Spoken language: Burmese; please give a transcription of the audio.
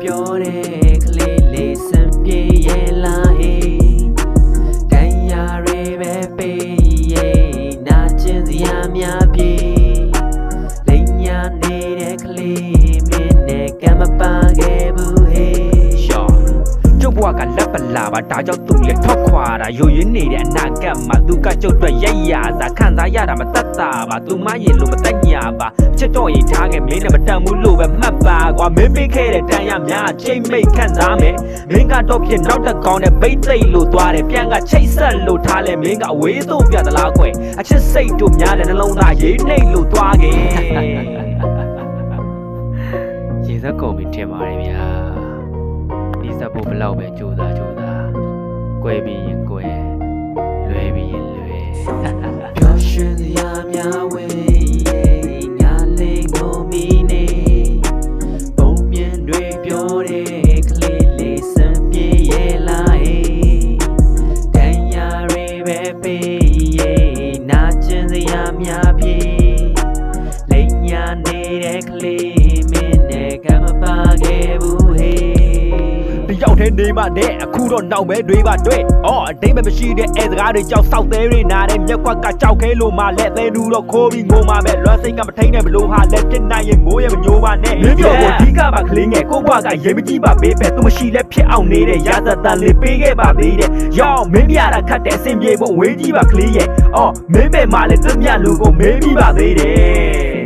ပြောတဲ့ကလေးလေးစံပြေရဲ့လားဟေးတန်ရာတွေပဲပေးရဲ့နာကျင်စရာများပြေလိမ်ညာနေတဲ့ကလေးမင်းနဲ့ကံမပါခဲ့ဘူးဟေးရှော့ကျုပ်ဘဝကလက်ပလာပါဒါကြောင့်သူ့ရဲ့ထောက်ခွာတာယိုရင်းနေတဲ့အနာဂတ်မှာသူကကျုပ်အတွက်ရိုက်ရတာခံစားရတာမတတ်တာပါသူမရင်လို့မတတ်ညာပါချစ်တော့ရင်ထားခဲ့မင်းနဲ့မတန်ဘူးလို့ပဲမှတ်ပါကွာမင်းပေးခဲ့တဲ့တန်ရများချိန်မိတ်ခံစားမယ်မင်းကတော့ဖြစ်နောက်တစ်ကောင်းနဲ့ဘိတ်သိမ့်လို့သွားတယ်ပြန်ကချိတ်ဆက်လို့ထားလဲမင်းကအဝေးသို့ပြသလားကွယ်အချစ်စိတ်တို့များတဲ့နှလုံးသားရေးနှိမ့်လို့သွားခဲ့ရေစက်ကုန်ပြီထင်ပါတယ်ဗျာဒီစက်ဖို့ဘလောက်ပဲကြိုးစားကွယ်ပြီးရင်ကွယ်လွယ်ပြီးရင်လွယ်ပျော်ရွှင်စရာများဝေးငါလေးကိုမီနေပုံမြင်တွေပြောတဲ့ကလေးလေးစံပြေရဲ့လားဟေးတန်ရာတွေပဲပေးရဲ့နာကျင်စရာများပြေလိမ်ညာနေတဲ့ကလေးမင်းနဲ့ကမပါခဲ့ဘူးဟေးတယောက်တည်းနေမှနဲ့အခုတော့နောက်မဲတွေပါတွေ့အော်အတိတ်ပဲမရှိတဲ့အဲစကားတွေကြောက်စောက်သေးတွေနာတဲ့မြက်ကွက်ကကြောက်ခဲလို့မှလက်သေးနူတော့ခိုးပြီးငိုမှပဲလွမ်းစိတ်ကမထိန်နဲ့ဘလို့ဟာလက်ဖြစ်နိုင်ရင်ငိုရမညိုပါနဲ့မင်းပြောကိုအဓိကပါကလေးငယ်ကိုဘွားကရေမကြီးပါပေးပဲသူမရှိလဲဖြစ်အောင်နေတဲ့ရာဇသန်လေးပေးခဲ့ပါသေးတဲ့ရောမင်းပြတာခတ်တဲ့အစင်ပြေဖို့ဝေးကြီးပါကလေးရဲ့အော်မင်းပဲမှလည်းသူ့မြလူကိုမေးပြီးပါသေးတယ်